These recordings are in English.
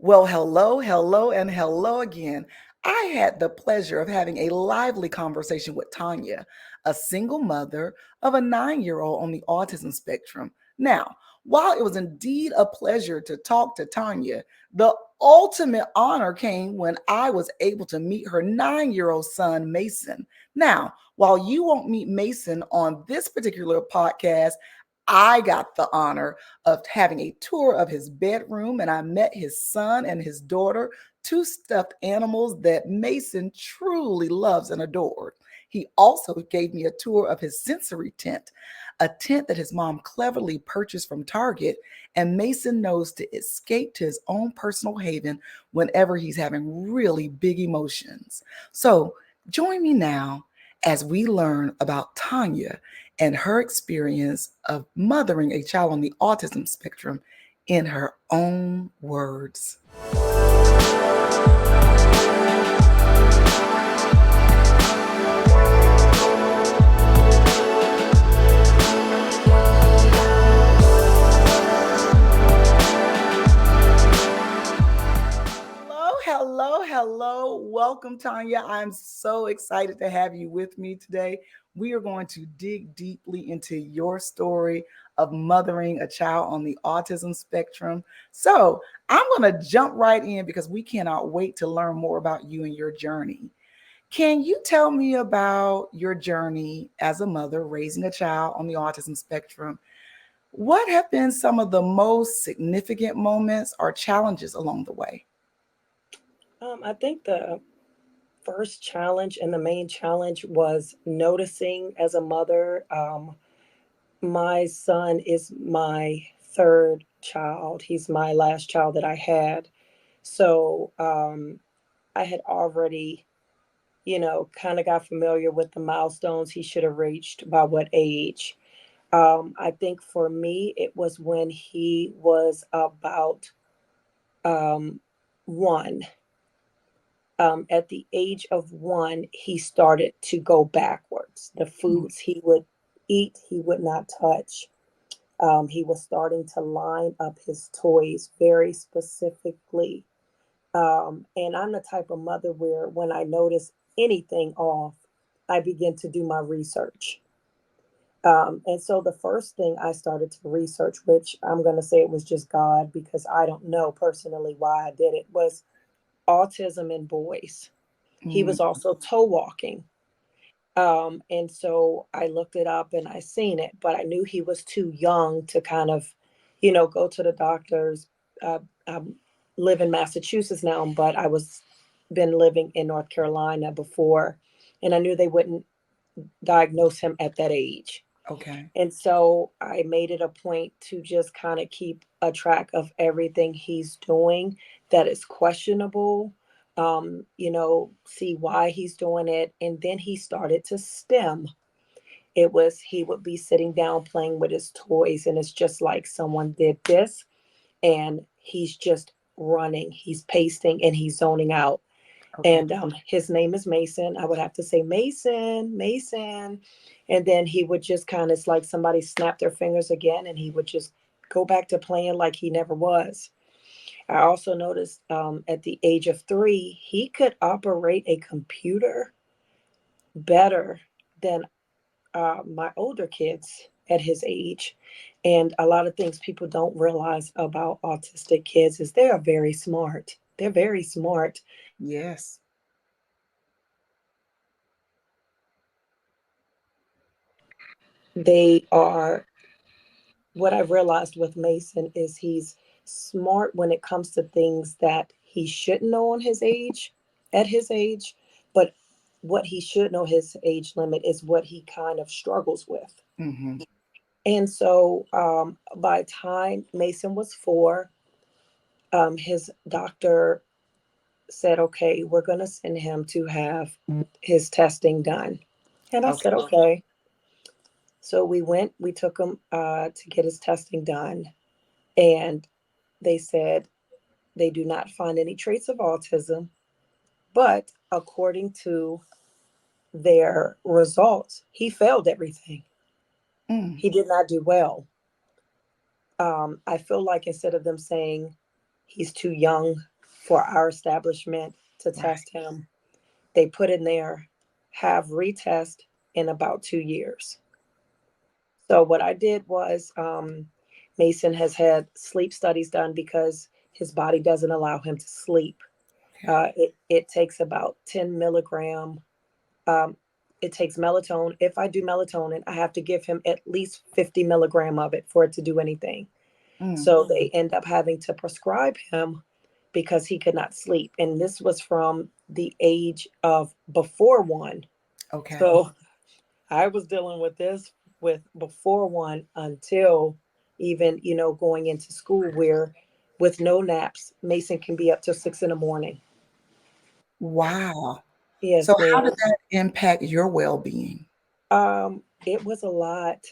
Well, hello, hello, and hello again. I had the pleasure of having a lively conversation with Tonya, a single mother of a 9 year old on the autism spectrum. Now, while it was indeed a pleasure to talk to Tonya, the ultimate honor came when I was able to meet her 9 year old son, Mason. Now, while you won't meet Mason on this particular podcast, I got the honor of having a tour of his bedroom, and I met his son and his daughter, two stuffed animals that Mason truly loves and adored. He also gave me a tour of his sensory tent, a tent that his mom cleverly purchased from Target, and Mason knows to escape to his own personal haven whenever he's having really big emotions. So join me now as we learn about Tanya and her experience of mothering a child on the autism spectrum in her own words. Hello, hello, hello. Welcome, Tanya. I'm so excited to have you with me today. We are going to dig deeply into your story of mothering a child on the autism spectrum. So, I'm going to jump right in because we cannot wait to learn more about you and your journey. Can you tell me about your journey as a mother raising a child on the autism spectrum? What have been some of the most significant moments or challenges along the way? I think the first challenge and the main challenge was noticing as a mother. My son is my third child. He's my last child that I had. So I had already, kind of got familiar with the milestones he should have reached by what age. I think for me, it was when he was about um, one. At the age of one, he started to go backwards. The Mm. foods he would eat, he would not touch. He was starting to line up his toys very specifically. And I'm the type of mother where when I notice anything off, I begin to do my research. And so the first thing I started to research, which I'm going to say it was just God because I don't know personally why I did it, was autism in boys. He Mm. was also toe walking. And so I looked it up and I seen it, but I knew he was too young to kind of, go to the doctors. I live in Massachusetts now, but I was been living in North Carolina before, and I knew they wouldn't diagnose him at that age. Okay. And so I made it a point to just kind of keep a track of everything he's doing that is questionable, see why he's doing it. And then he started to stem. It was, he would be sitting down playing with his toys, and it's just like someone did this, and he's just running, he's pacing, and he's zoning out. Okay. And his name is Mason. I would have to say, Mason, Mason. And then he would just kind of, it's like somebody snapped their fingers again, and he would just go back to playing like he never was. I also noticed at the age of 3, he could operate a computer better than my older kids at his age. And a lot of things people don't realize about autistic kids is they are very smart. They're very smart. Yes. They are, what I've realized with Mason is he's smart when it comes to things that he shouldn't know on his age, at his age, but what he should know his age limit is what he kind of struggles with. Mm-hmm. And so by the time Mason was 4, his doctor said, okay, we're going to send him to have his testing done. And I Okay. said, okay. So we took him to get his testing done. And they said they do not find any traits of autism, but according to their results, he failed everything. Mm. He did not do well. I feel like instead of them saying he's too young for our establishment to Right. test him. They put in there, have retest in about 2 years. So what I did was, Mason has had sleep studies done because his body doesn't allow him to sleep. Okay. It takes about 10 milligram. Um, it takes melatonin. If I do melatonin, I have to give him at least 50 milligram of it for it to do anything. Mm. So they end up having to prescribe him because he could not sleep. And this was from the age of before one. Okay. So I was dealing with this with before one until even, going into school where with no naps, Mason can be up till 6 in the morning. Wow. So Yes, how did ma'am. that impact your well-being? It was a lot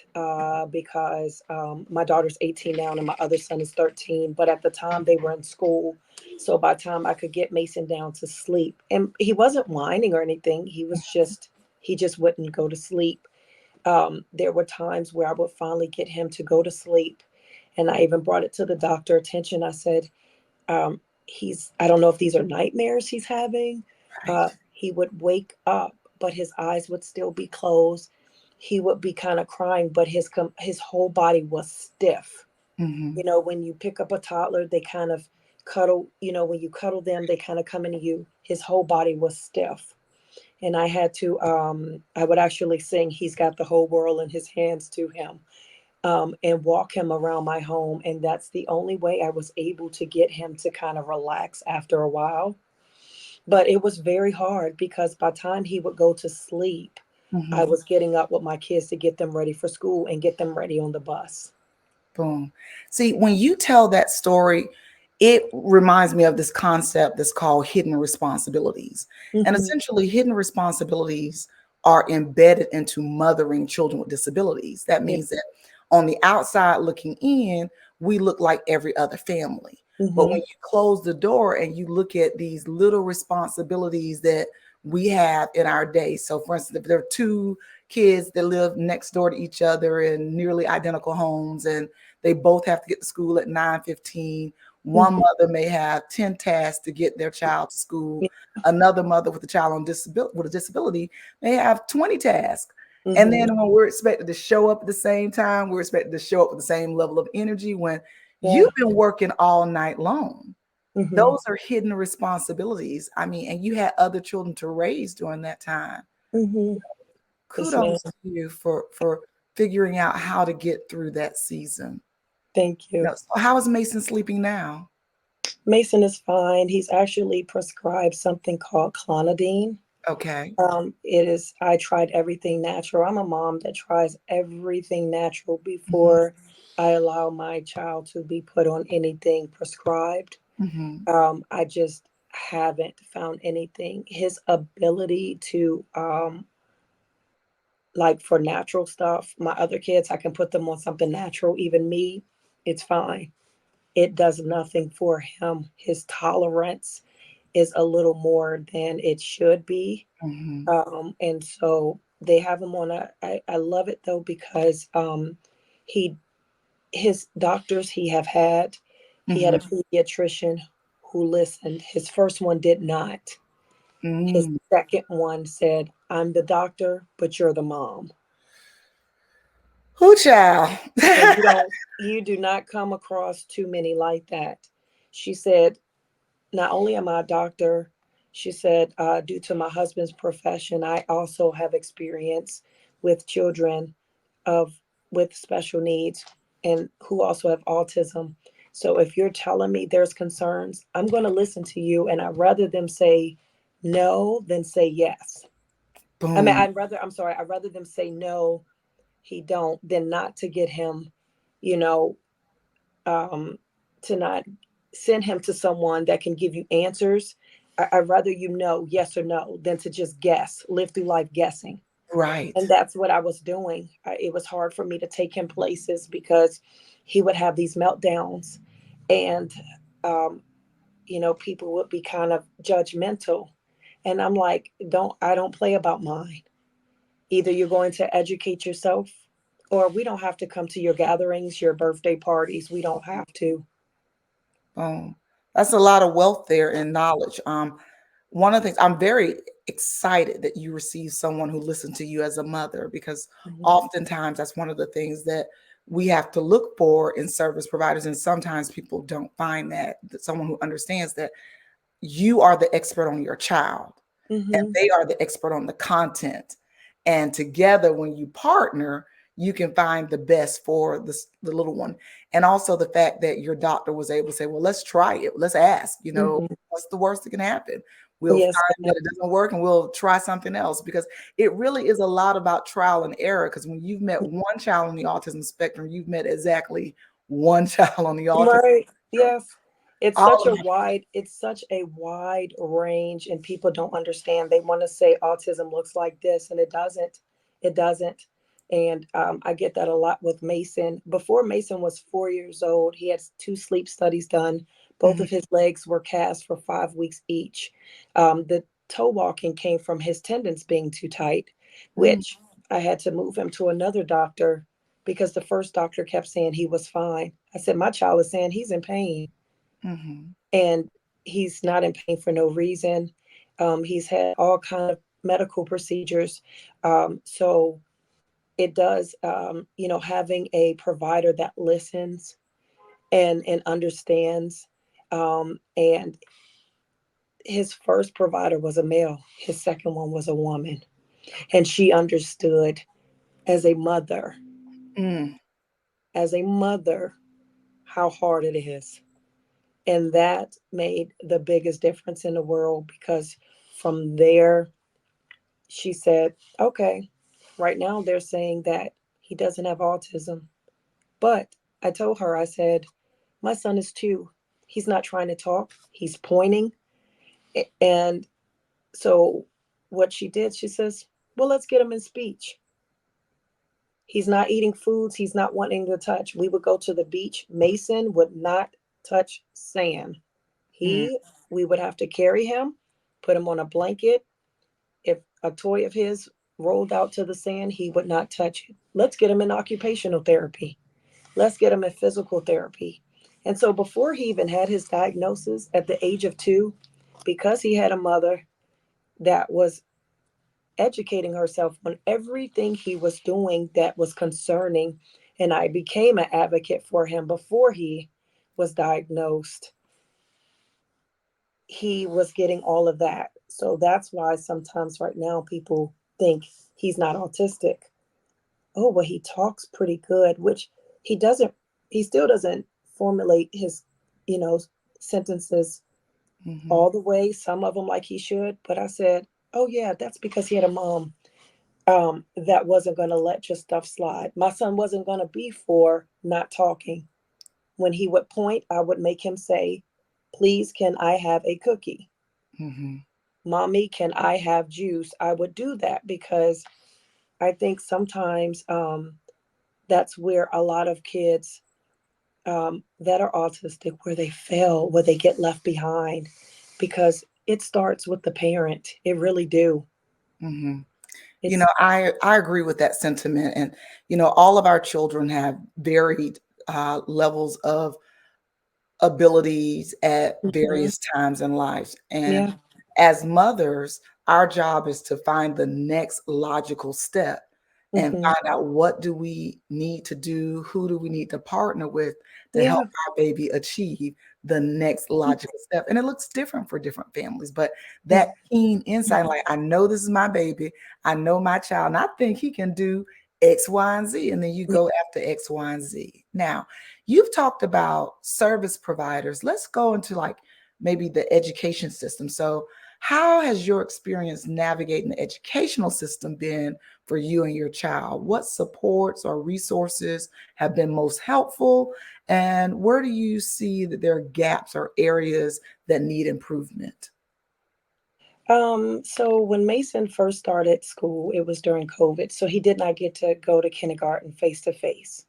because my daughter's 18 now and my other son is 13. But at the time they were in school. So by the time I could get Mason down to sleep, and he wasn't whining or anything, he just wouldn't go to sleep. There were times where I would finally get him to go to sleep. And I even brought it to the doctor attention. I said, I don't know if these are nightmares he's having. Right. He would wake up, but his eyes would still be closed. He would be kind of crying, but his whole body was stiff. Mm-hmm. When you pick up a toddler, they kind of cuddle, when you cuddle them, they kind of come into you. His whole body was stiff. And I would actually sing, He's Got the Whole World in His Hands to him, and walk him around my home. And that's the only way I was able to get him to kind of relax after a while. But it was very hard because by the time he would go to sleep, I Mm-hmm. was getting up with my kids to get them ready for school and get them ready on the bus. Boom. See, when you tell that story, it reminds me of this concept that's called hidden responsibilities. And Hmm. essentially, hidden responsibilities are embedded into mothering children with disabilities. That Yeah. means that on the outside looking in, we look like every other family. But when Hmm. you close the door and you look at these little responsibilities that we have in our day. So, for instance, if there are two kids that live next door to each other in nearly identical homes and they both have to get to school at 9:15. One Hmm. mother may have 10 tasks to get their child to school. Another mother with a child on disability with a disability may have 20 tasks. And Hmm. then when we're expected to show up at the same time, we're expected to show up with the same level of energy when Yeah. you've been working all night long. Hmm. Those are hidden responsibilities. I mean, and you had other children to raise during that time. Hmm. Yes, ma'am. Kudos to you for figuring out how to get through that season. Thank you. No, so how is Mason sleeping now? Mason is fine. He's actually prescribed something called clonidine. Okay. I tried everything natural. I'm a mom that tries everything natural Mhm, before I allow my child to be put on anything prescribed. mhm, I just haven't found anything. His ability to, like for natural stuff, my other kids, I can put them on something natural. Even me, it's fine. It does nothing for him. His tolerance is a little more than it should be. mhm, And so they have him on I love it though because he his doctors he had a mhm, pediatrician who listened. His first one did not. His mm. second one said, I'm the doctor, but you're the mom. Who child? And you do not come across too many like that. She said, not only am I a doctor, she said, due to my husband's profession, I also have experience with children of with special needs and who also have autism. So if you're telling me there's concerns, I'm going to listen to you, and I'd rather them say no than say yes. I mean, Boom. I'd rather them say no, he don't, than not to get him, you know, um, to not send him to someone that can give you answers. I'd rather yes or no than to just guess, live through life guessing. Right. And that's what I was doing. It was hard for me to take him places because he would have these meltdowns, and um, people would be kind of judgmental. And I'm like, I don't play about mine. Either you're going to educate yourself, or we don't have to come to your gatherings, your birthday parties. We don't have to. Boom. That's a lot of wealth there and knowledge. One of the things I'm very excited that you receive someone who listened to you as a mother, because Mhm. oftentimes that's one of the things that we have to look for in service providers. And sometimes people don't find that someone who understands that you are the expert on your child and Mhm. they are the expert on the content. And together, when you partner, you can find the best for the little one. And also the fact that your doctor was able to say, well, let's try it. Let's ask, Mhm. what's the worst that can happen? We'll Yes. find that it doesn't work and we'll try something else, because it really is a lot about trial and error. Because when you've met one child on the autism spectrum, you've met exactly one child on the autism Right. spectrum. Yes. It's All such of a wide, it's such a wide range, and people don't understand. They want to say autism looks like this, and it doesn't. It doesn't. And I get that a lot with Mason. Before Mason was 4 years old, he had two sleep studies done. Both them. of his legs were cast for 5 weeks each. The toe walking came from his tendons being too tight, Mhm. which I had to move him to another doctor because the first doctor kept saying he was fine. I said, my child is saying he's in pain, Mhm. and he's not in pain for no reason. He's had all kind of medical procedures. So it does, having a provider that listens and understands. And his first provider was a male. His second one was a woman, and she understood as a mother, Mm. as a mother, how hard it is. And that made the biggest difference in the world, because from there, she said, okay, right now they're saying that he doesn't have autism. But I told her, I said, my son is 2. He's not trying to talk, he's pointing. And so what she did, she says, well, let's get him in speech. He's not eating foods he's not wanting to touch. We would go to the beach. Mason would not touch sand. Mm. We would have to carry him, put him on a blanket. If a toy of his rolled out to the sand, he would not touch it. Let's get him in occupational therapy. Let's get him in physical therapy. And so before he even had his diagnosis at the age of 2, because he had a mother that was educating herself on everything he was doing that was concerning, and I became an advocate for him before he was diagnosed, he was getting all of that. So that's why sometimes right now people think he's not autistic. Oh, well, he talks pretty good, which he doesn't, he still doesn't formulate his, you know, sentences Mhm. all the way, some of them like he should. But I said, oh, yeah, that's because he had a mom that wasn't going to let your stuff slide. My son wasn't going to be for not talking. When he would point, I would make him say, please, can I have a cookie? Mhm. Mommy, can I have juice? I would do that because I think sometimes that's where a lot of kids that are autistic, where they fail, where they get left behind, because it starts with the parent. It really do. Mhm. It's I agree with that sentiment, and all of our children have varied levels of abilities at mhm, various times in life. And yeah, as mothers, our job is to find the next logical step and hmm, find out what do we need to do, who do we need to partner with to help yeah, our baby achieve the next logical step. And it looks different for different families, but mm, that keen insight, like, I know this is my baby, I know my child, and I think he can do X, Y, and Z. And then you go after X, Y, and Z. Now, you've talked about service providers. Let's go into like maybe the education system. So, how has your experience navigating the educational system been for you and your child? What supports or resources have been most helpful? And where do you see that there are gaps or areas that need improvement? So when Mason first started school, it was during COVID, so he did not get to go to kindergarten face to face.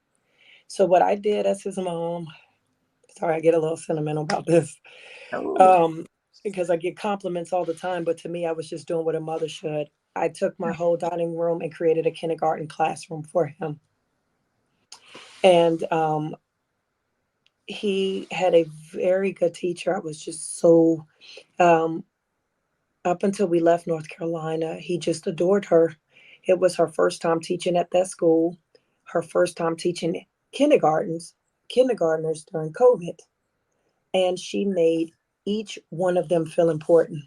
So what I did as his mom, sorry, I get a little sentimental about this, Oh, um, because I get compliments all the time, but to me, I was just doing what a mother should. I took my whole dining room and created a kindergarten classroom for him. And he had a very good teacher. I was just so, um, up until we left North Carolina, he just adored her. It was her first time teaching at that school, her first time teaching kindergartners during COVID. And she made each one of them feel important.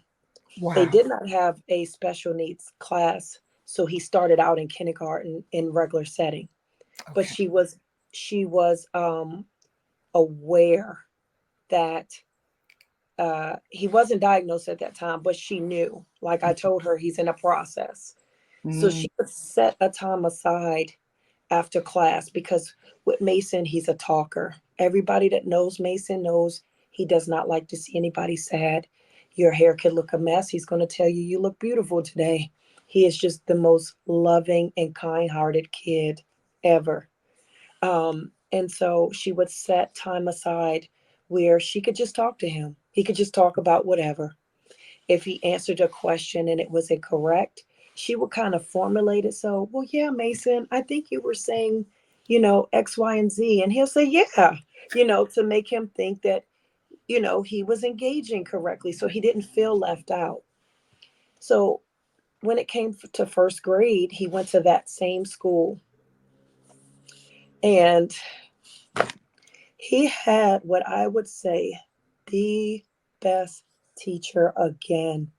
They Wow. did not have a special needs class, so he started out in kindergarten in regular setting. But Okay. she was aware that he wasn't diagnosed at that time, but she knew. Like I told her, he's in a process. So Mm, she would set a time aside after class because with Mason, he's a talker. Everybody that knows Mason knows he does not like to see anybody sad. Your hair could look a mess. He's going to tell you, you look beautiful today. He is just the most loving and kind hearted kid ever. And so she would set time aside where she could just talk to him. He could just talk about whatever. If he answered a question and it was incorrect, she would kind of formulate it. So, well, yeah, Mason, I think you were saying, X, Y, and Z. And he'll say, yeah, to make him think that, he was engaging correctly. So he didn't feel left out. So when it came to first grade, he went to that same school and he had what I would say the best teacher again.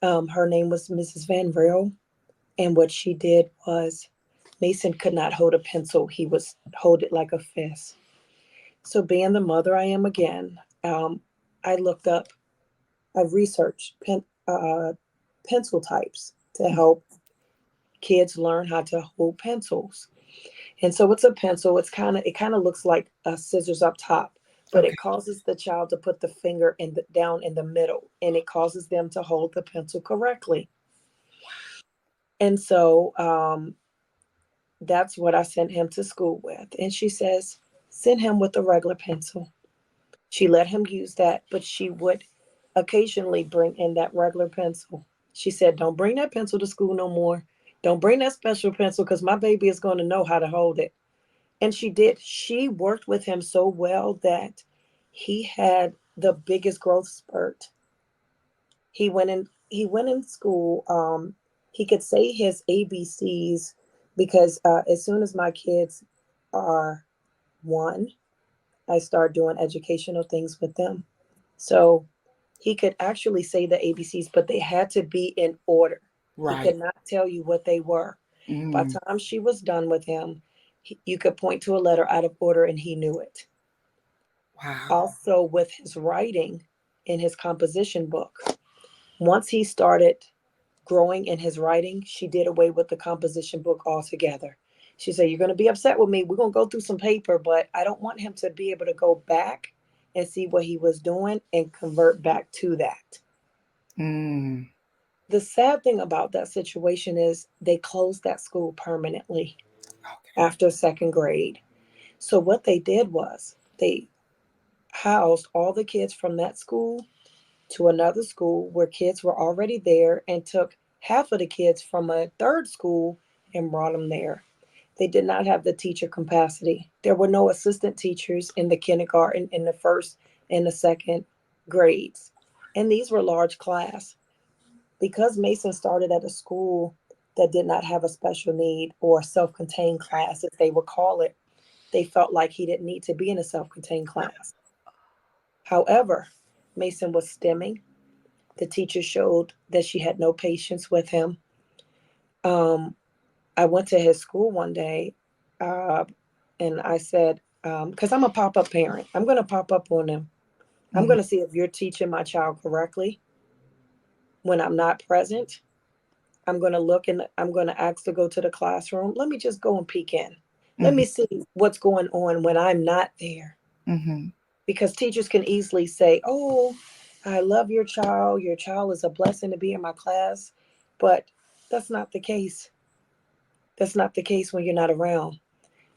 Her name was Mrs. Van Riel. And what she did was Mason could not hold a pencil. He was hold it like a fist. So being the mother I am again, I looked up, I researched pencil types to help kids learn how to hold pencils. And so it's a pencil. It kind of looks like scissors up top, but okay. it causes the child to put the finger down in the middle, and it causes them to hold the pencil correctly. And so that's what I sent him to school with. And she says, send him with a regular pencil. She let him use that, but she would occasionally bring in that regular pencil. She said, don't bring that pencil to school no more. Don't bring that special pencil because my baby is going to know how to hold it. And she did. She worked with him so well that he had the biggest growth spurt. He went in school. He could say his ABCs because as soon as my kids are one, I start doing educational things with them. So he could actually say the ABCs, but they had to be in order. He Right. could not tell you what they were. By Mm, the time she was done with him, you could point to a letter out of order and he knew it. wow. Also, with his writing in his composition book, once he started growing in his writing, she did away with the composition book altogether. She said, you're going to be upset with me. We're going to go through some paper, but I don't want him to be able to go back and see what he was doing and convert back to that. Mm, The sad thing about that situation is they closed that school permanently okay. after second grade. So, what they did was they housed all the kids from that school to another school where kids were already there and took half of the kids from a third school and brought them there. They did not have the teacher capacity. There were no assistant teachers in the kindergarten, in the first and the second grades. And these were large class. Because Mason started at a school that did not have a special need or self contained class, as they would call it, they felt like he didn't need to be in a self contained class. However, Mason was stimming. The teacher showed that she had no patience with him. Um, I went to his school one day uh, and I said, because I'm a pop up parent, I'm going to pop up on him. I'm Mm, going to see if you're teaching my child correctly when I'm not present. I'm going to look and I'm going to ask to go to the classroom. Let me just go and peek in. Let mm-hmm, me see what's going on when I'm not there. mm-hmm. Because teachers can easily say, oh, I love your child. Your child is a blessing to be in my class. But that's not the case. That's not the case when you're not around.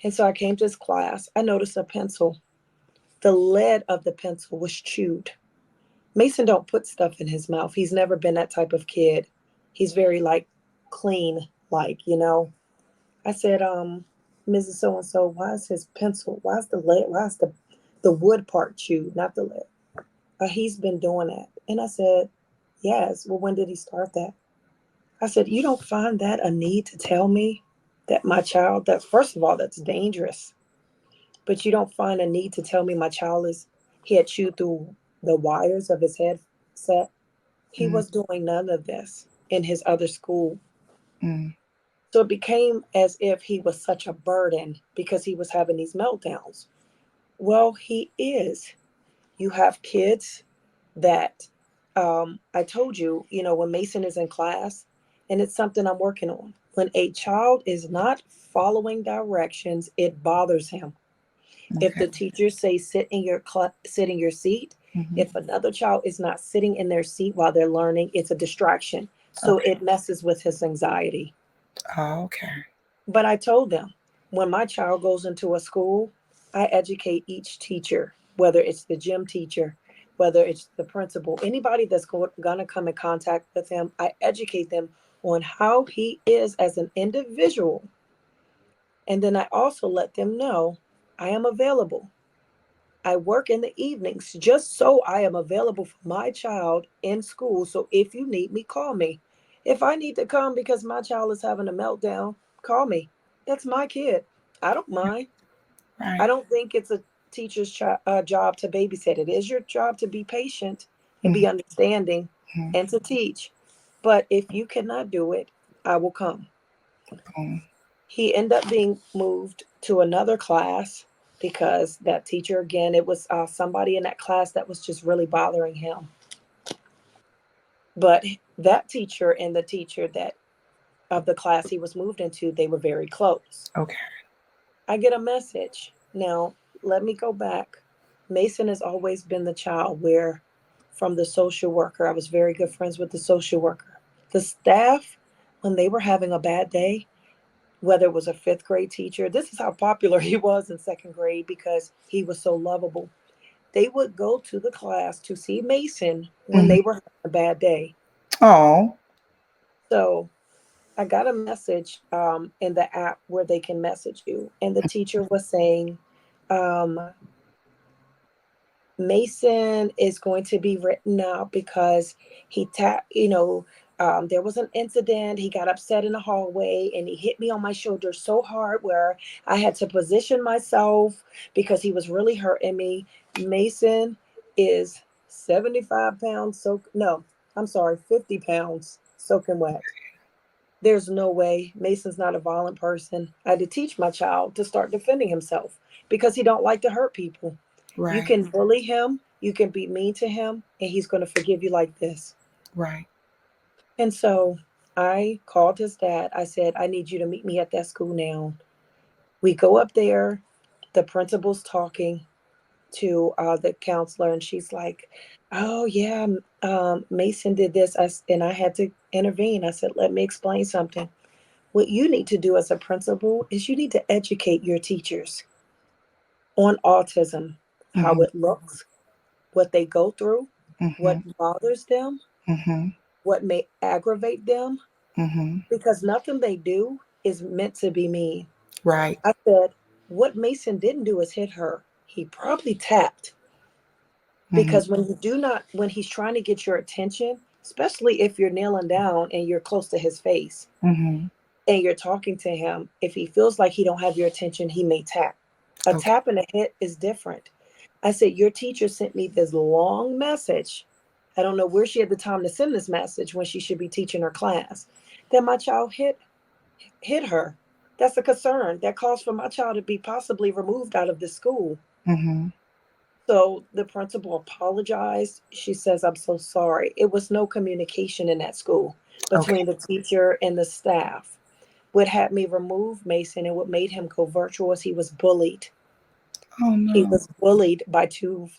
And so I came to his class. I noticed a pencil. The lead of the pencil was chewed. Mason don't put stuff in his mouth. He's never been that type of kid. He's very like clean, like. I said, Mrs. So and so, why is his pencil? Why is the lead? Why is the the wood part chewed, not the lip. He's been doing that. And I said, yes. Well, when did he start that? I said, you don't find that a need to tell me that my child, that first of all, that's dangerous, but you don't find a need to tell me my child he had chewed through the wires of his headset. He Mm, was doing none of this in his other school. mm, So it became as if he was such a burden because he was having these meltdowns. Well, he is. You have kids that I told you, when Mason is in class, and it's something I'm working on. When a child is not following directions, it bothers him. If okay. the teachers say sit in your seat, Hmm. if another child is not sitting in their seat while they're learning, it's a distraction. So Okay. it messes with his anxiety. Oh, okay. But I told them, when my child goes into a school, I educate each teacher, whether it's the gym teacher, whether it's the principal, anybody that's going to come in contact with him, I educate them on how he is as an individual. And then I also let them know I am available. I work in the evenings just so I am available for my child in school. So if you need me, call me. If I need to come because my child is having a meltdown, call me. That's my kid. I don't mind. I Right. don't think it's a teacher's job to babysit. It is your job to be patient and be Hmm. understanding and to teach. But if you cannot do it, I will come. Boom. He ended up being moved to another class because that teacher, again, it was somebody in that class that was just really bothering him. But that teacher and the teacher that of the class he was moved into, they were very close. Okay. I get a message. Now, let me go back. Mason has always been the child where, from the social worker, I was very good friends with the social worker. The staff, when they were having a bad day, whether it was a fifth grade teacher, this is how popular he was in second grade because he was so lovable. They would go to the class to see Mason when Hmm. they were having a bad day. Oh. So I got a message in the app where they can message you, and the teacher was saying, um, Mason is going to be written out because there was an incident. He got upset in the hallway and he hit me on my shoulder so hard where I had to position myself because he was really hurting me. Mason is 75 pounds no, I'm sorry, 50 pounds soaking wet. There's no way. Mason's not a violent person. I had to teach my child to start defending himself because he don't like to hurt people. You Right. can bully him, you can be mean to him, and he's going to forgive you like this. Right. And so I called his dad. I said, I need you to meet me at that school now. We go up there. The principal's talking to the counselor, and she's like, oh, yeah, Mason did this. And I had to intervene. I said, let me explain something. What you need to do as a principal is you need to educate your teachers on autism, how Hmm. it looks, what they go through, what Hmm. bothers them, Hmm. what may aggravate them, Hmm. because nothing they do is meant to be mean. Right. I said, what Mason didn't do is hit her. He probably tapped Hmm. because when he's trying to get your attention, especially if you're kneeling down and you're close to his face Hmm. and you're talking to him, if he feels like he don't have your attention, he may tap. A Okay. tap and a hit is different. I said, your teacher sent me this long message. I don't know where she had the time to send this message when she should be teaching her class. That my child hit her. That's a concern. That calls for my child to be possibly removed out of the school. Hmm. So the principal apologized. She says, I'm so sorry. It was no communication in that school Okay. between the teacher and the staff. What had me remove Mason and what made him go virtual was he was bullied. Oh He no. was bullied by two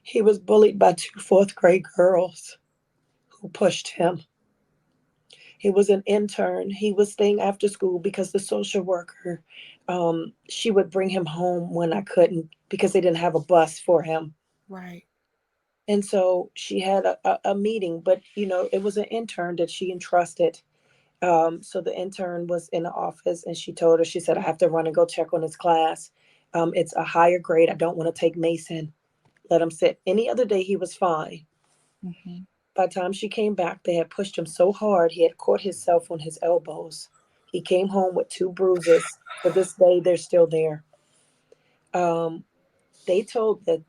he was bullied by two fourth grade girls who pushed him. He was an intern. He was staying after school because the social worker, she would bring him home when I couldn't because they didn't have a bus for him. Right. And so she had a meeting, but it was an intern that she entrusted. So the intern was in the office and she told her, she said, I have to run and go check on his class. It's a higher grade. I don't want to take Mason. Let him sit. Any other day, he was fine. Mhm. By the time she came back, they had pushed him so hard, he had caught himself on his elbows. He came home with 2 bruises. To this day, they're still there. Um, they told them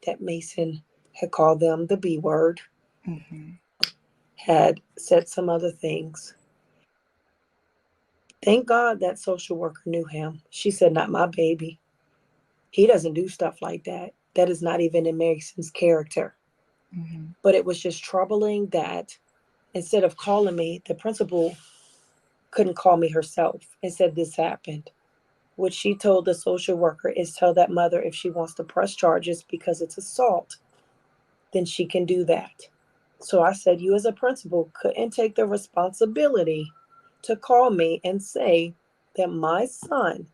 that Mason had called them the B word, Mhm. had said some other things. Thank God that social worker knew him. She said, "Not my baby. He doesn't do stuff like that. That is not even in Mason's character." Mhm. But it was just troubling that instead of calling me, the principal couldn't call me herself and said this happened. What she told the social worker is tell that mother if she wants to press charges because it's assault, then she can do that. So I said, you as a principal couldn't take the responsibility to call me and say that my son,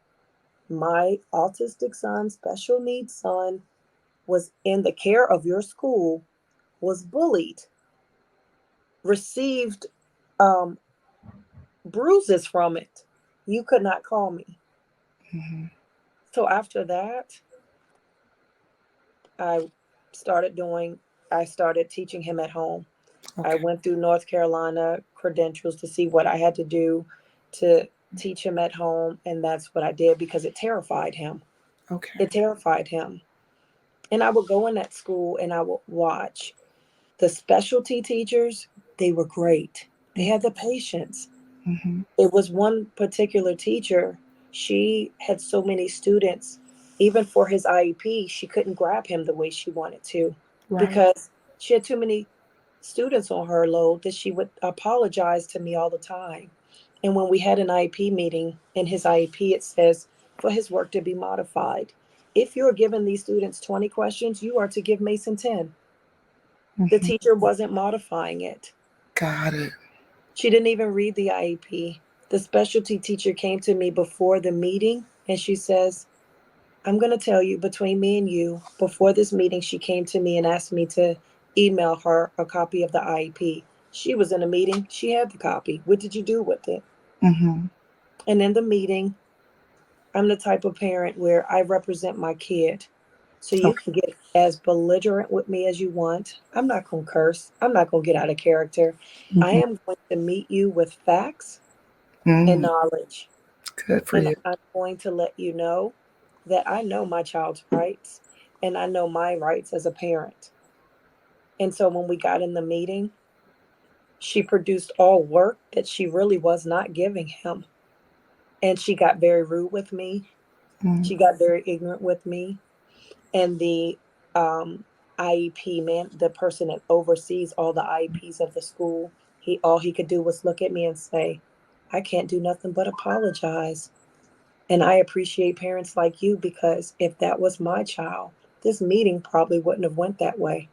my autistic son, special needs son, was in the care of your school, was bullied, received um, bruises from it. You could not call me. Mhm. So after that, I started doing, I started teaching him at home. I Okay. went through North Carolina credentials to see what I had to do to teach him at home. And that's what I did because it terrified him. Okay. It terrified him. And I would go in that school and I would watch the specialty teachers. They were great. They had the patience. Mhm. It was one particular teacher. She had so many students, even for his IEP, she couldn't grab him the way she wanted to Right. because she had too many students on her load that she would apologize to me all the time. And when we had an IEP meeting in his IEP, it says for his work to be modified. If you're giving these students 20 questions, you are to give Mason 10. The Mhm. teacher wasn't modifying it. Got it. She didn't even read the IEP. The specialty teacher came to me before the meeting and she says, I'm going to tell you between me and you, before this meeting, she came to me and asked me to email her a copy of the IEP. She was in a meeting. She had the copy. What did you do with it? Mhm. And in the meeting, I'm the type of parent where I represent my kid. So you Okay. can get as belligerent with me as you want. I'm not going to curse. I'm not going to get out of character. I Mhm. am going to meet you with facts and Mm. knowledge. Good for And you. I'm going to let you know that I know my child's rights and I know my rights as a parent. And so when we got in the meeting, she produced all work that she really was not giving him. And she got very rude with me. Mm. She got very ignorant with me. And the IEP man, the person that oversees all the IEPs of the school, he all he could do was look at me and say, I can't do nothing but apologize. And I appreciate parents like you because if that was my child, this meeting probably wouldn't have went that way.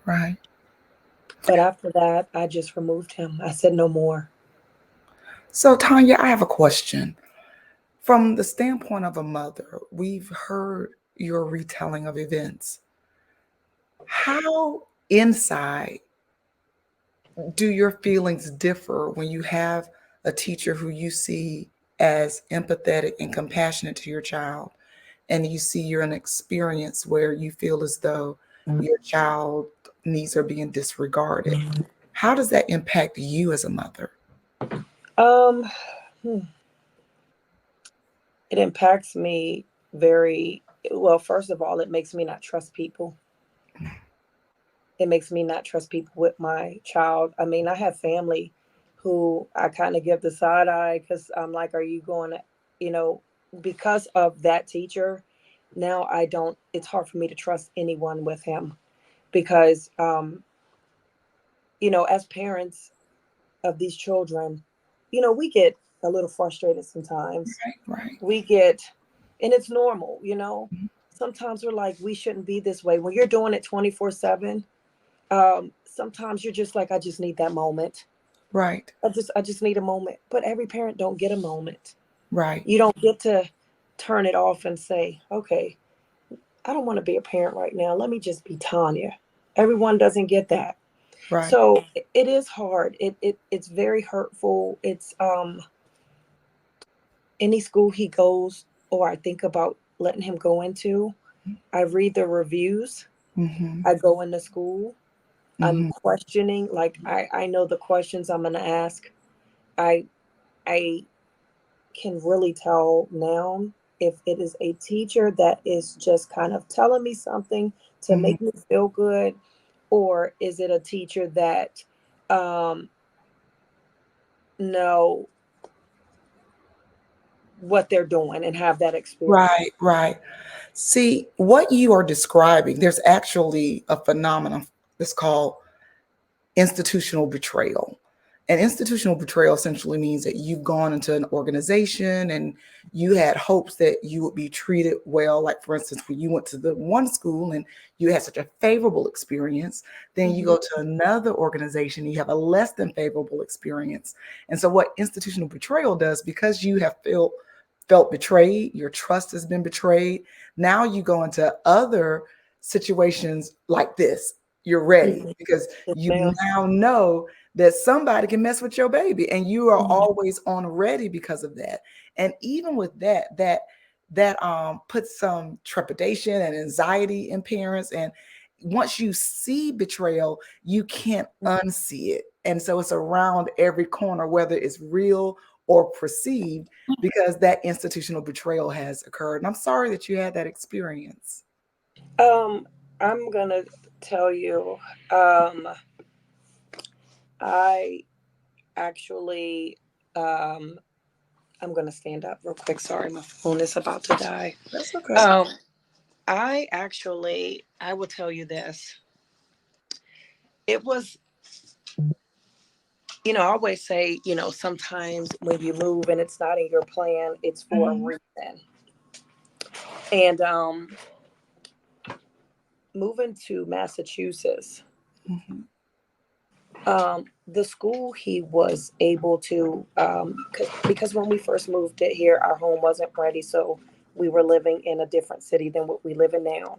Right. But after that, I just removed him. I said no more. So, Tanya, I have a question. From the standpoint of a mother, we've heard your retelling of events. How inside do your feelings differ when you have a teacher who you see as empathetic and compassionate to your child, and you see you're in an experience where you feel as though your child needs are being disregarded? How does that impact you as a mother? Um, hmm, it impacts me very well. First of all, it makes me not trust people. It makes me not trust people with my child. I mean, I have family who I kind of give the side eye because I'm like, are you going to, you know, because of that teacher, now I don't, it's hard for me to trust anyone with him because, as parents of these children, we get a little frustrated sometimes. Right, right. We get, and it's normal. Sometimes we're like, we shouldn't be this way. When you're doing it 24/7, sometimes you're just like, I just need that moment. Right, I just need a moment. But every parent don't get a moment. right, You don't get to turn it off and say, okay, I don't want to be a parent right now. Let me just be Tonya. Everyone doesn't get that. right. So it is hard. It's very hurtful. It's any school he goes. or I think about letting him go into, I read the reviews. Mm-hmm. I go into school. I'm Mm-hmm. questioning. Like I know the questions I'm going to ask. I I can really tell now if it is a teacher that is just kind of telling me something to Mm-hmm. make me feel good, or is it a teacher that um, know what they're doing and have that experience. Right, right. See, what you are describing, there's actually a phenomenon that's called institutional betrayal. And institutional betrayal essentially means that you've gone into an organization and you had hopes that you would be treated well. Like, for instance, when you went to the one school and you had such a favorable experience, then you Mhm. go to another organization and you have a less than favorable experience. And so, what institutional betrayal does, because you have felt betrayed, your trust has been betrayed. Now you go into other situations like this. You're ready Mhm. because Yes, you ma'am. now know that somebody can mess with your baby and you are Mhm. always on ready because of that. And even with that puts some trepidation and anxiety in parents. And once you see betrayal, you can't unsee it. And so it's around every corner, whether it's real or perceived, because that institutional betrayal has occurred. And I'm sorry that you had that experience. Um, I'm gonna tell you, um, I actually, um, I'm gonna stand up real quick. Sorry, my phone is about to die. That's okay. Um, I will tell you this. It was, I always say, sometimes when you move and it's not in your plan, it's for a Mhm, reason. And moving to Massachusetts, mhm, the school he was able to, because when we first moved it here, our home wasn't ready, so we were living in a different city than what we live in now.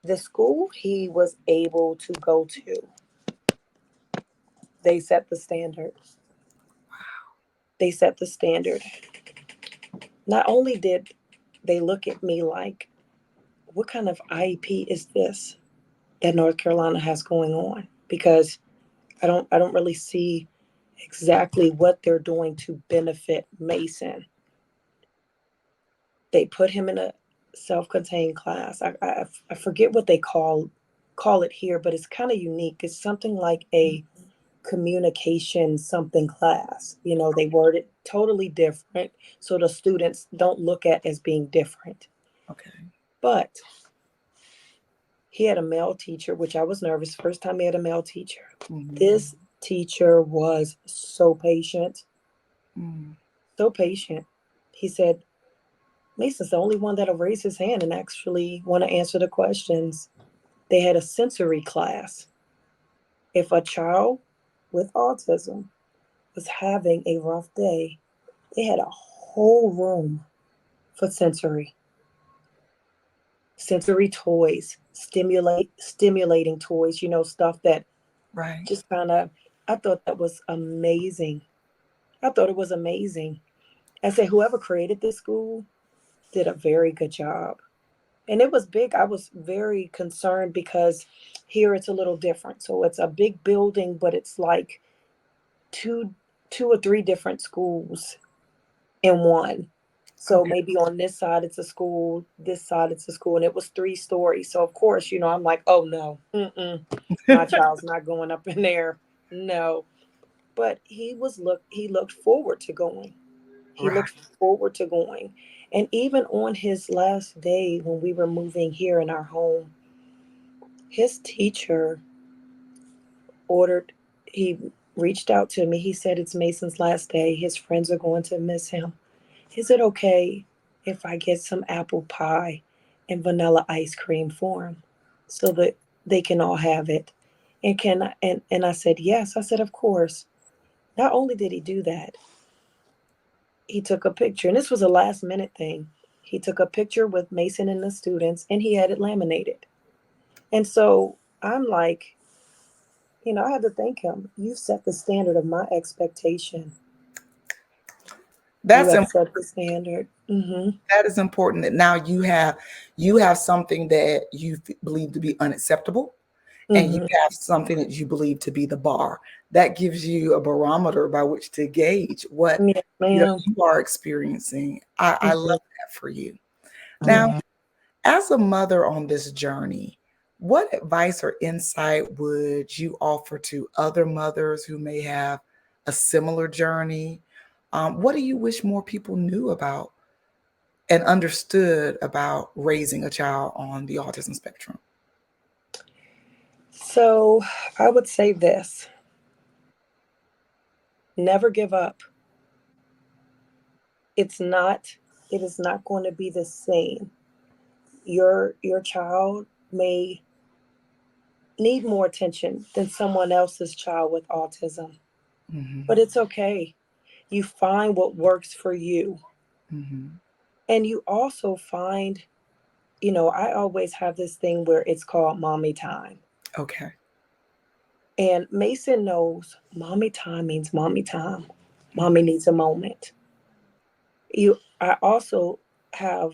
The school he was able to go to, they set the standard. They set the standard. Not only did they look at me like, what kind of IEP is this that North Carolina has going on? Because I don't really see exactly what they're doing to benefit Mason. They put him in a self-contained class. I forget what they call it here, but it's kind of unique. It's something like a communication something class. They word it totally different so the students don't look at as being different. okay. But he had a male teacher, which I was nervous. First time he had a male teacher. Mhm, This teacher was so patient, mm, so patient. He said, Mason's the only one that'll raise his hand and actually want to answer the questions. They had a sensory class. If a child with autism was having a rough day, they had a whole room for sensory toys, stimulating toys, stuff that right. just kind of, I thought that was amazing. I thought it was amazing. I said, whoever created this school did a very good job. And it was big. I was very concerned because here it's a little different. So it's a big building, but it's like two, two or three different schools in one. So Okay. maybe on this side it's a school, this side it's a school, and it was 3 stories. So of course, I'm like, oh no, my child's not going up in there. No, but he looked forward to going. He Right. looked forward to going. And even on his last day when we were moving here in our home, his teacher ordered, he reached out to me. He said, it's Mason's last day. His friends are going to miss him. Is it okay if I get some apple pie and vanilla ice cream for him so that they can all have it? And and I said, yes. I said, of course. Not only did he do that, he took a picture, and this was a last minute thing. He took a picture with Mason and the students, and he had it laminated. And so I'm like, I had to thank him. You set the standard of my expectation. You That's have set the standard. Mhm. That is important that now you have something that you believe to be unacceptable, and you Mhm. have something that you believe to be the bar. That gives you a barometer by which to gauge what Yes, ma'am. you are experiencing. I love Mhm. that for you. Now, Yeah. as a mother on this journey, what advice or insight would you offer to other mothers who may have a similar journey? What do you wish more people knew about and understood about raising a child on the autism spectrum? So I would say this: never give up. It's not. It is not going to be the same. Your child may need more attention than someone else's child with autism, Hmm. but it's okay. You find what works for you, Hmm. and you also find. I always have this thing where it's called mommy time. Okay. And Mason knows mommy time means mommy time. Mommy needs a moment. I also have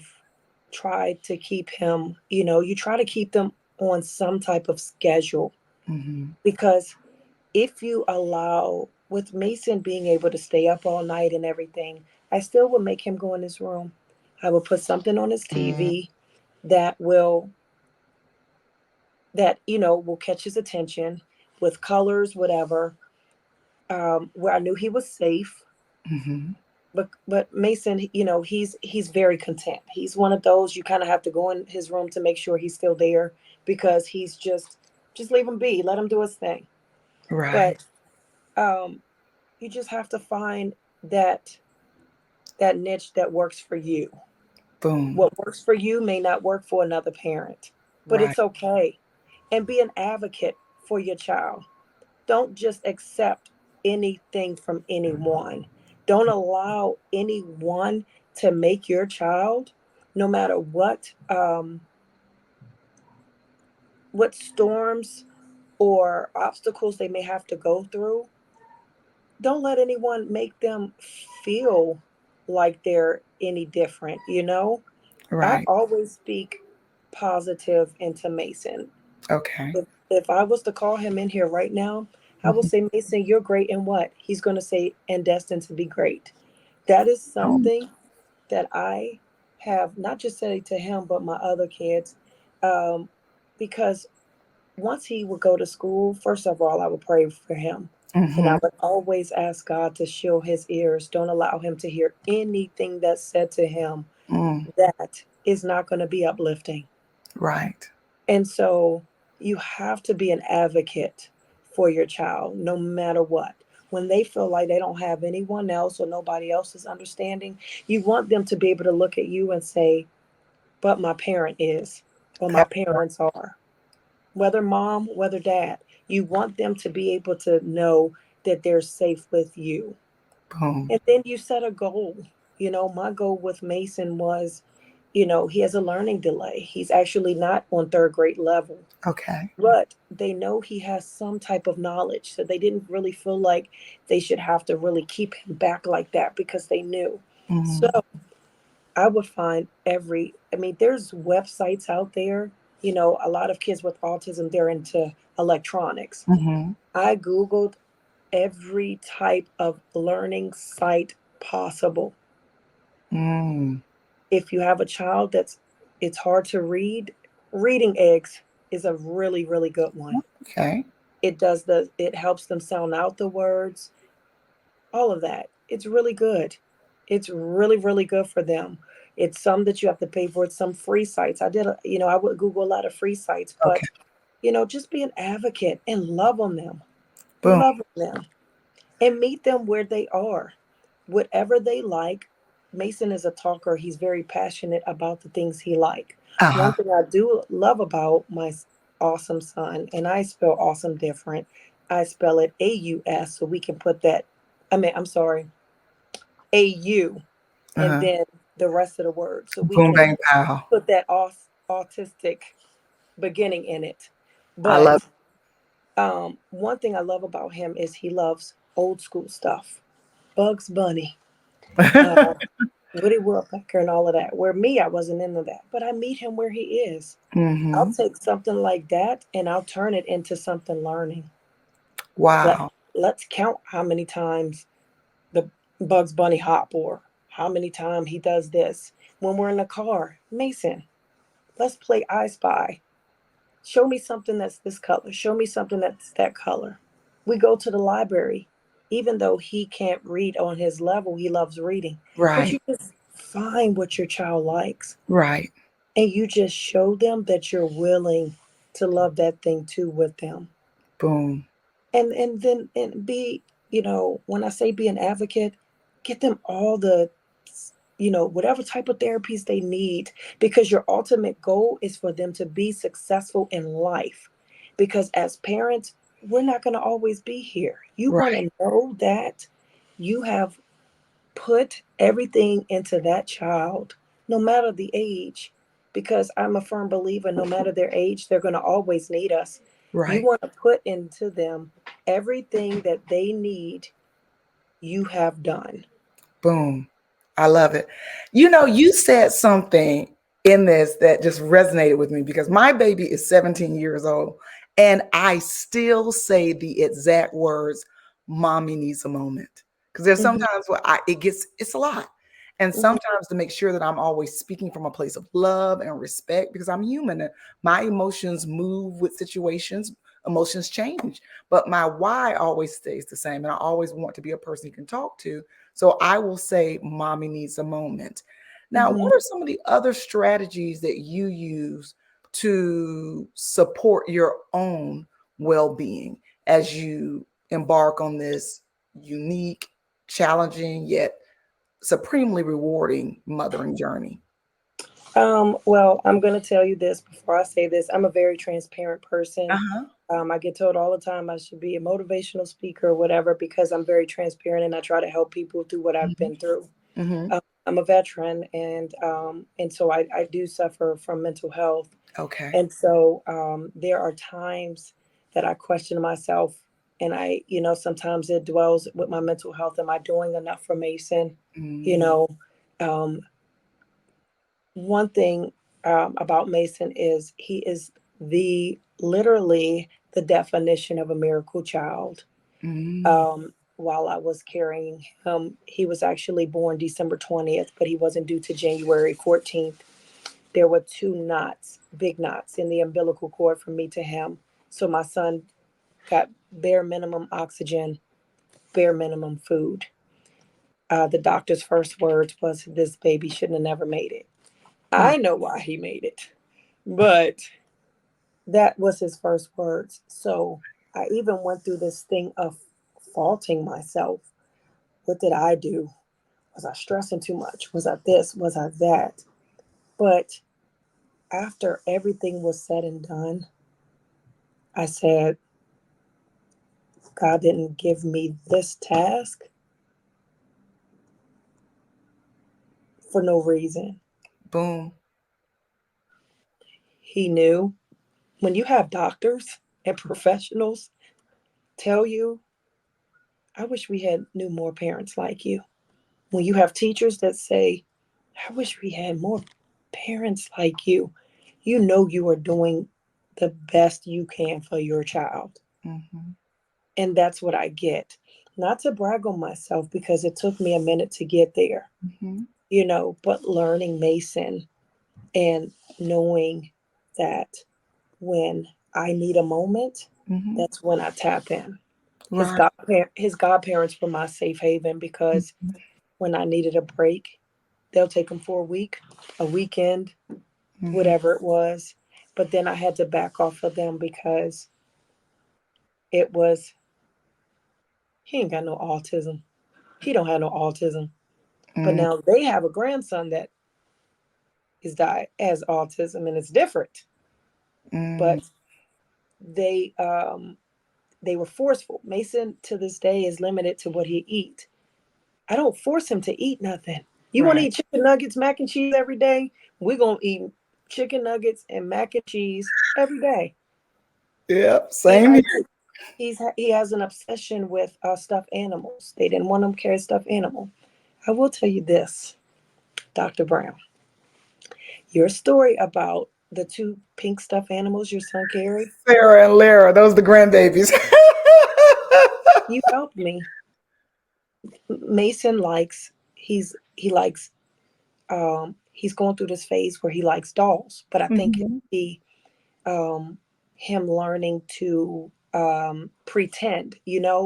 tried to keep him, you try to keep them on some type of schedule, Hmm. because if you allow, with Mason being able to stay up all night and everything, I still would make him go in his room. I would put something on his TV that will catch his attention, with colors, whatever, where I knew he was safe. Hmm. But Mason, he's very content. He's one of those, you kind of have to go in his room to make sure he's still there, because he's just leave him be, let him do his thing. Right. But um, you just have to find that niche that works for you. Boom. What works for you may not work for another parent, but Right. it's okay. And be an advocate for your child. Don't just accept anything from anyone. Don't allow anyone to make your child, no matter what storms or obstacles they may have to go through. Don't let anyone make them feel like they're any different. I Right. always speak positive into Mason. Okay. If I was to call him in here right now, I will Mhm. say, Mason, you're great in what? He's going to say, and destined to be great. That is Boom. something that I have not just said it to him, but my other kids. Um, because once he would go to school, first of all, I would pray for him. And I Hmm. would always ask God to shield his ears. Don't allow him to hear anything that's said to him Mm. that is not going to be uplifting. Right. And so you have to be an advocate for your child, no matter what. When they feel like they don't have anyone else or nobody else is understanding, you want them to be able to look at you and say, but my parent is, or my That parents are. Whether mom, whether dad, you want them to be able to know that they're safe with you. boom. And then you set a goal. My goal with Mason was, he has a learning delay. He's actually not on third grade level, Okay. but they know he has some type of knowledge. So they didn't really feel like they should have to really keep him back like that, because they knew. So Hmm. I would find there's websites out there. A lot of kids with autism, they're into electronics. Hmm. I Googled every type of learning site possible. Mm. If you have a child it's hard to read, reading eggs is a really, really good one. Okay. It helps them sound out the words, all of that. It's really good. It's really, really good for them. It's some that you have to pay for. It's some free sites. I would Google a lot of free sites, Okay. but just be an advocate and love on them. Boom. Love on them and meet them where they are. Whatever they like. Mason is a talker. He's very passionate about the things he like. One Uh-huh. thing I do love about my awesome son, and I spell awesome different. I spell it AUS, so we can put that. I'm sorry, AU, and Uh-huh. then the rest of the word, so we Boom, can bang, pow. put that autistic beginning in it. I love But one thing I love about him is he loves old school stuff. Bugs Bunny. Uh, it. Woody Woodpecker and all of that. Where me, I wasn't into that, but I meet him where he is. I'll Mm-hmm. take something like that and I'll turn it into something learning. Let Wow. let's count how many times the Bugs Bunny hop, or how many times he does this. When we're in the car, Mason, let's play I Spy. Show me something that's this color. Show me something that's that color. We go to the library. Even though he can't read on his level, he loves reading. But Right. you just find what your child likes Right. and you just show them that you're willing to love that thing too with them. Boom. And then and be, when I say be an advocate, get them all the, whatever type of therapies they need, because your ultimate goal is for them to be successful in life. Because as parents, we're not going to always be here. You want Right. to know that you have put everything into that child, no matter the age, because I'm a firm believer, no matter their age, they're going to always need us. You Right. want to put into them everything that they need, you have done. Boom. I love it. You said something in this that just resonated with me because my baby is 17 years old and I still say the exact words, mommy needs a moment. Because there's Hmm. sometimes where it's a lot. And Hmm. sometimes to make sure that I'm always speaking from a place of love and respect because I'm human and my emotions move with situations, emotions change, but my why always stays the same. And I always want to be a person you can talk to, so I will say, mommy needs a moment. Now, Hmm. what are some of the other strategies that you use to support your own well being as you embark on this unique, challenging, yet supremely rewarding mothering journey? Well, I'm going to tell you this before I say this. I'm a very transparent Uh person. huh. I get told all the time I should be a motivational speaker or whatever, because I'm very transparent and I try to help people through what I've been through. Mm-hmm. I'm a veteran, and so I do suffer from mental health, Okay. and so there are times that I question myself, and sometimes it dwells with my mental health. Am I doing enough for Mason? You Mm-hmm. know, um, One thing about Mason is he is the literally the definition of a miracle child. While I was carrying him, he was actually born December 20th, but he wasn't due to January 14th. There were two knots, big knots in the umbilical cord from me to him. So my son got bare minimum oxygen, bare minimum food. The doctor's first words was, "This baby shouldn't have never made it." I know why he made it, but that was his first words. So I even went through this thing of faulting myself. What did I do? Was I stressing too much? Was I this? Was I that? But after everything was said and done, I said, God didn't give me this task for no reason. Boom. He knew. When you have doctors and professionals tell you, I wish we had knew more parents like you. When you have teachers that say, I wish we had more parents like you know you are doing the best you can for your child. Mm-hmm. And that's what I get. Not to brag on myself, because it took me a minute to get there, Mm-hmm. but learning Mason and knowing that when I need a moment, Mm-hmm. that's when I tap in. Right. His godparents were my safe haven, because Mm-hmm. when I needed a break, they'll take him for a week, a weekend, Mm-hmm. whatever it was. But then I had to back off of them because it was, he ain't got no autism. He don't have no autism. But now they have a grandson that is died as autism, and it's different. Mm-hmm. But they um they were forceful. Mason to this day is limited to what he eat. I don't force him to eat nothing. You want to Right. eat chicken nuggets, mac and cheese every day? We're gonna eat chicken nuggets and mac and cheese every day. Yep. And Same here. he has an obsession with stuffed animals. They didn't want him to carry a stuffed animal. I will tell you this. Dr. Brown, your story about the two pink stuffed animals your son carried, Sarah and Lara, those the grandbabies. you helped me. Mason likes he likes he's going through this phase where he likes dolls, but I think Hmm. he um him learning to pretend,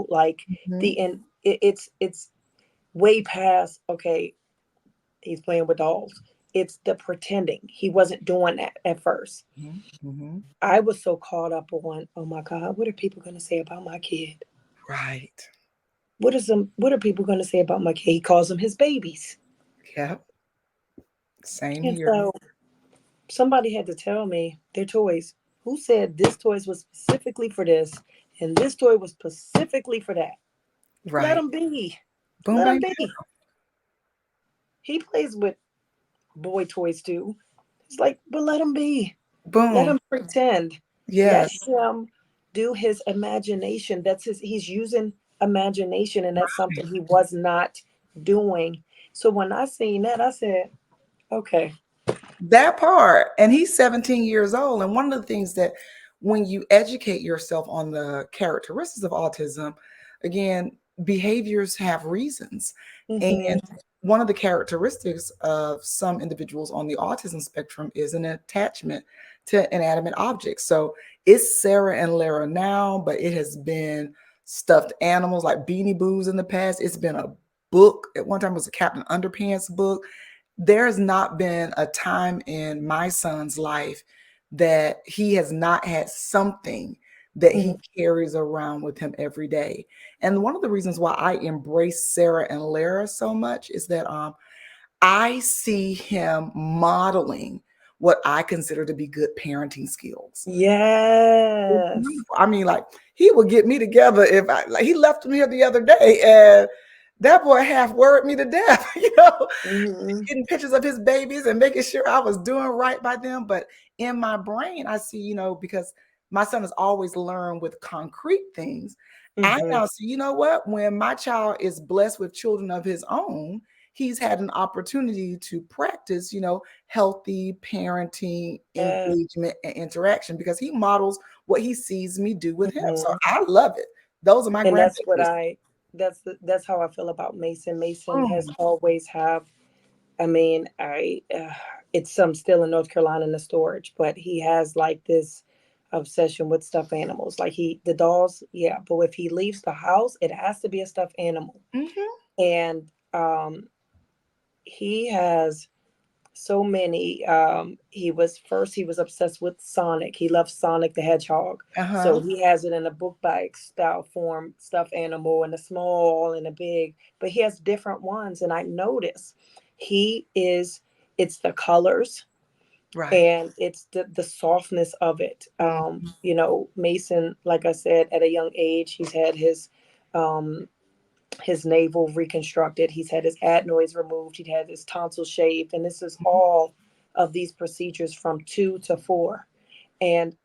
like Hmm. the end it's way past, okay, he's playing with dolls. It's the pretending. He wasn't doing that at first. Hmm. I was so caught up on, oh my God, what are people going to say about my kid? Right. What are people going to say about my kid? He calls them his babies. Yep. Same And here. so somebody had to tell me their toys. Who said this toys was specifically for this and this toy was specifically for that? Let Right. him be. Boom, Let him bang, be. He plays with boy toys too. It's like, but let him be. Let boom. him pretend. Let Yes. him do his imagination. He's using imagination, and that's something he was not doing. So when I seen that, I said, okay. That part. And he's 17 years old. And one of the things that when you educate yourself on the characteristics of autism, again, behaviors have reasons. And Hmm. one of the characteristics of some individuals on the autism spectrum is an attachment to inanimate objects. So it's Sarah and Lara now, but it has been stuffed animals like Beanie Boos in the past. It's been a book. At one time, it was a Captain Underpants book. There's not been a time in my son's life that he has not had something that he Hmm. carries around with him every day. And one of the reasons why I embrace Sarah and Lara so much is that I see him modeling what I consider to be good parenting skills. It's Yes. beautiful. I mean, like he would get me together if I like he left me here the other day and that boy half worried me to death, Hmm. getting pictures of his babies and making sure I was doing right by them. But in my brain, I see, because my son has always learned with concrete things. I Hmm. now see, you know what? When my child is blessed with children of his own, he's had an opportunity to practice, healthy parenting, Yes. engagement, and interaction because he models what he sees me do with him. So Hmm. I love it. Those are my And that's what grandbabies. that's how I feel about Mason. Mason has Mm, always have. I mean, I it's some still in North Carolina in the storage, but he has like this obsession with stuffed animals. Like the dolls, yeah, but if he leaves the house, it has to be a stuffed animal. hmm. And he has so many. He was obsessed with Sonic. He loves Sonic the Hedgehog. So Uh-huh. he has it in a book bag style form, stuffed animal, and a small and a big. But he has different ones, and I notice he is. It's the colors Right. and it's the softness of it. Mhm. Mason, like I said, at a young age, he's had um, his navel reconstructed. He's had his adenoids removed. He'd had his tonsil shaved. And this is all of these procedures from 2 to 4. And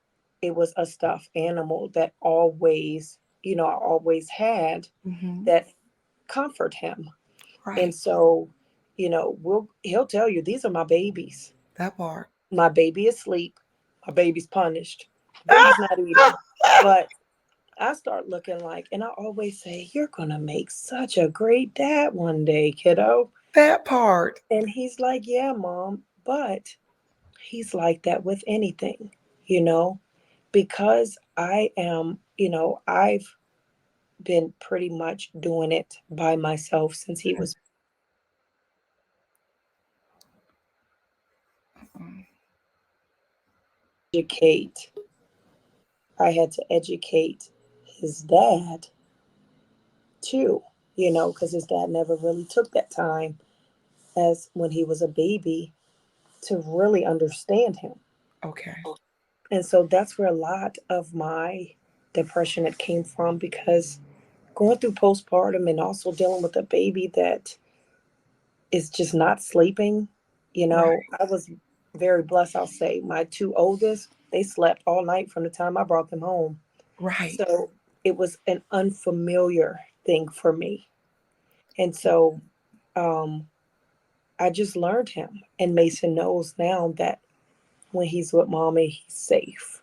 it was a stuffed animal that I always had Mhm. that comfort him. And Right. so, he'll tell you, these are my babies. That part. My baby is asleep. My baby's punished. Baby's not eating. But I start looking like, and I always say, you're going to make such a great dad one day, kiddo. That part. And he's like, yeah, mom. But he's like that with anything, you know, because I've been pretty much doing it by myself since he was Mm. educate. I had to educate his dad too, because his dad never really took that time as when he was a baby to really understand him. Okay. And so that's where a lot of my depression it came from because going through postpartum and also dealing with a baby that is just not sleeping, Right. I was very blessed, I'll say. My two oldest, they slept all night from the time I brought them home. Right. So it was an unfamiliar thing for me. And so um I just learned him. And Mason knows now that when he's with mommy, he's safe.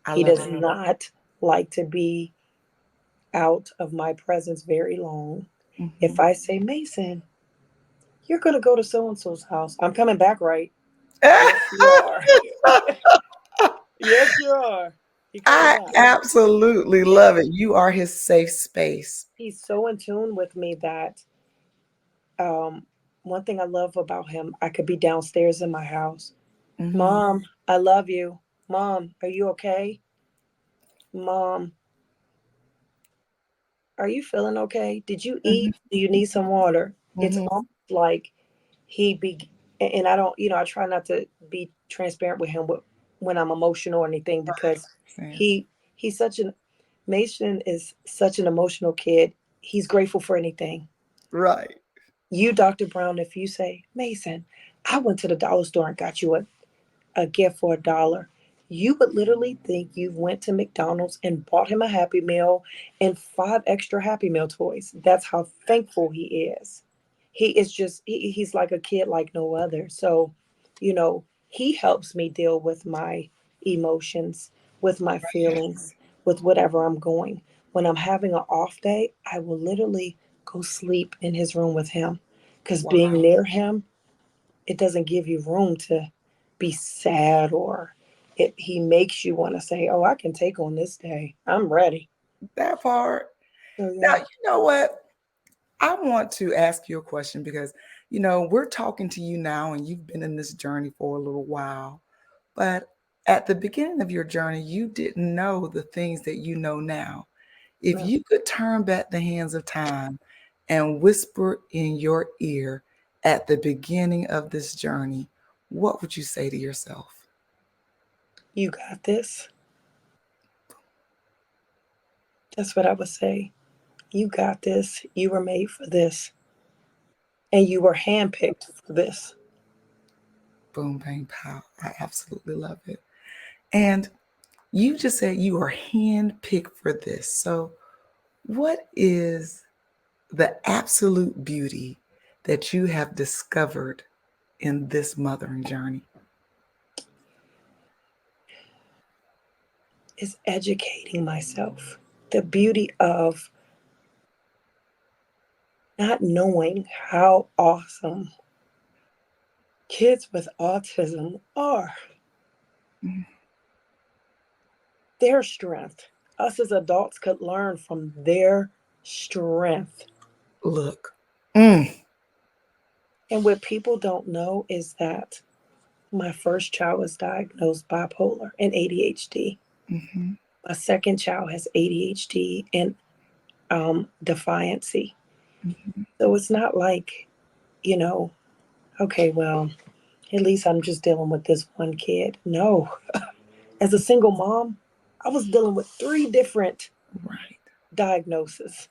I He love does it. not like to be out of my presence very long. Hmm. If I say, Mason, you're going to go to so and so's house, I'm coming back, right? Yes, you are. Yes, you are. He comes I back. absolutely love Yeah. it. You are his safe space. He's so in tune with me that um, one thing I love about him, I could be downstairs in my house. Hmm. Mom, I love you. Mom, are you okay? Mom, are you feeling okay? Did you Hmm. eat? Do you need some water? It's Hmm. almost like he be, and I don't, I try not to be transparent with him when I'm emotional or anything because Right. he's such an Mason is such an emotional kid. He's grateful for anything. Right. You, Dr. Brown, if you say, Mason, I went to the dollar store and got you a gift for $1, you would literally think you went to McDonald's and bought him a Happy Meal and 5 extra Happy Meal toys. That's how thankful he is. He is just, he's like a kid like no other. So, he helps me deal with my emotions, with my feelings, with whatever I'm going. When I'm having an off day, I will literally go sleep in his room with him because being Wow. near him, it doesn't give you room to be sad or he makes you want to say, oh, I can take on this day, I'm ready. That part. So Now, yeah. you know what? I want to ask you a question because, we're talking to you now and you've been in this journey for a little while. But at the beginning of your journey, you didn't know the things that you know now. If No, you could turn back the hands of time and whisper in your ear at the beginning of this journey, what would you say to yourself? you got this. That's what I would say. You got this. You were made for this, and you were handpicked for this. Boom, bang, pow. I absolutely love it. And you just said you are handpicked for this. So, what is the absolute beauty that you have discovered in this mothering journey? Is educating myself. The beauty of not knowing how awesome kids with autism are. Mm. Their strength. Us as adults could learn from their strength. Look. Mm. And what people don't know is that my first child was diagnosed bipolar and ADHD. Hmm. My second child has ADHD and defiancy. Hmm. So it's not like, you know, okay, well, at least I'm just dealing with this one kid. No, as a single mom, I was dealing with 3 different Right. diagnoses,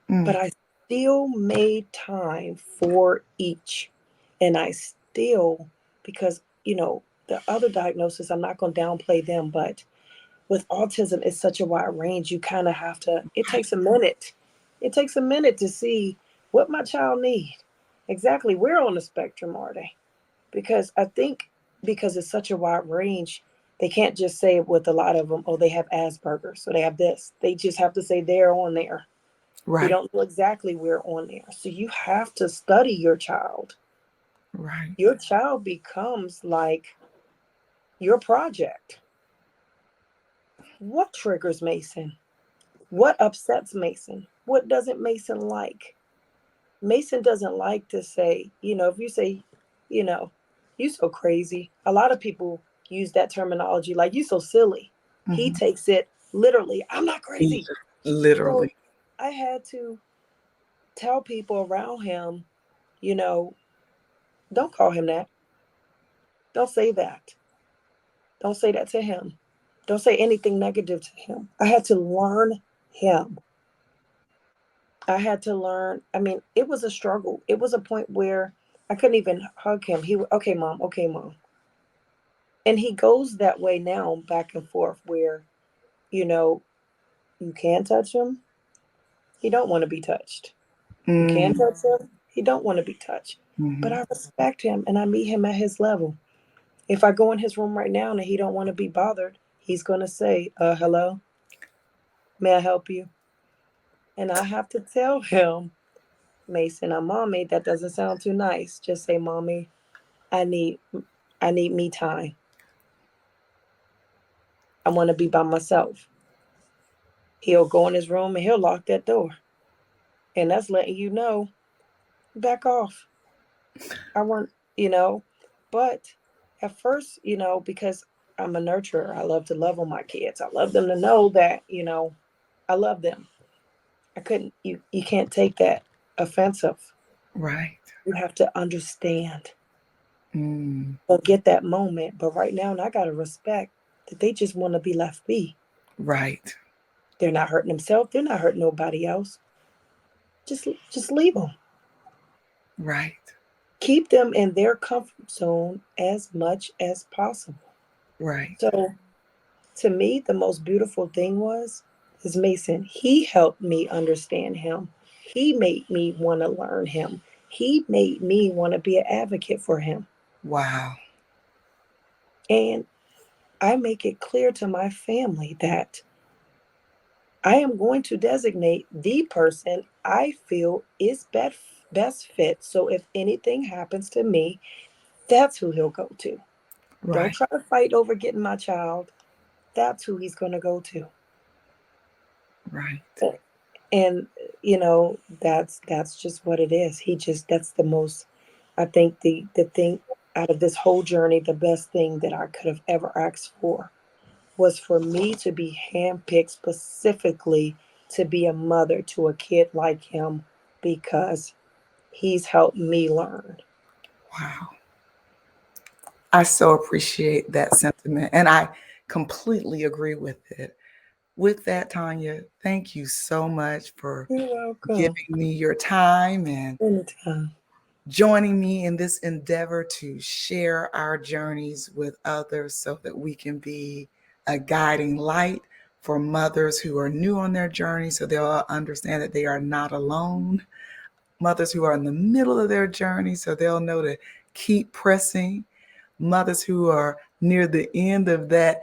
but Mm. I still made time for each. And I still, because, the other diagnosis, I'm not going to downplay them, but with autism, it's such a wide range. You kind of have to, it takes a minute. It takes a minute to see what my child needs. Exactly. Where on the spectrum are they? Because I think because it's such a wide range, they can't just say with a lot of them, oh, they have Asperger's, so they have this. They just have to say they're on there. We Right. don't know exactly where on there. So you have to study your child. Right. Your child becomes like your project. What triggers Mason? What upsets Mason? What doesn't Mason like? Mason doesn't like to say, if you say, you know, you so crazy. A lot of people use that terminology like you so silly. He Hmm. takes it literally. I'm not crazy. So Literally. I had to tell people around him, you know, don't call him that. Don't say that. Don't say that to him. Don't say anything negative to him. I had to learn him. I had to learn. I mean, it was a struggle. It was a point where I couldn't even hug him. Okay, mom, okay, mom. And he goes that way now, back and forth, where, you know, you can touch him. He don't want to be touched. You can Mm. touch him. He don't want to be touched. but Hmm. I respect him and I meet him at his level. If I go in his room right now and he don't want to be bothered, he's going to say, hello, may I help you? And I have to tell him, Mason, I'm mommy. That doesn't sound too nice. Just say, mommy, I need, I need me time. I want to be by myself. He'll go in his room and he'll lock that door. And that's letting you know, back off. I want, but at first, because I'm a nurturer, I love to love on my kids. I love them to know that, I love them. I couldn't, you can't take that offensive. Right. You have to understand Mm. or get that moment. But right now, and I got to respect that they just want to be left be. Right. They're not hurting themselves. They're not hurting nobody else. Just leave them. Right. Keep them in their comfort zone as much as possible. Right. So to me, the most beautiful thing was is Mason. He helped me understand him. He made me want to learn him. He made me want to be an advocate for him. Wow. And I make it clear to my family that I am going to designate the person I feel is best fit. So if anything happens to me, that's who he'll go to. Don't Right. try to fight over getting my child. That's who he's going to go to. Right. And that's just what it is. That's the most, I think, the thing out of this whole journey, the best thing that I could have ever asked for was for me to be handpicked specifically to be a mother to a kid like him, because he's helped me learn. Wow. I so appreciate that sentiment. And I completely agree with it. With that, Tonya, thank you so much for You're welcome. giving me your time and Anytime. joining me in this endeavor to share our journeys with others so that we can be a guiding light for mothers who are new on their journey so they'll understand that they are not alone. Mothers who are in the middle of their journey so they'll know to keep pressing. Mothers who are near the end of that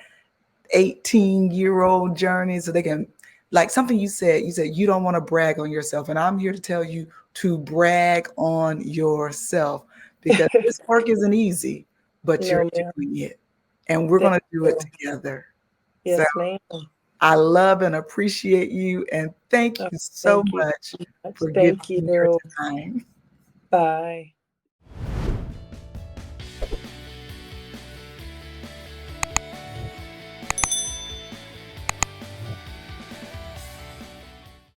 18-year-old journey so they can, like something you said you don't want to brag on yourself, and I'm here to tell you to brag on yourself because this work isn't easy, but you're No, ma'am. doing it and we're Thank going to do it you. together. So Yes, ma'am. I love and appreciate you, and thank Oh, you so thank you much so much. for giving Thank me your you. time. Bye.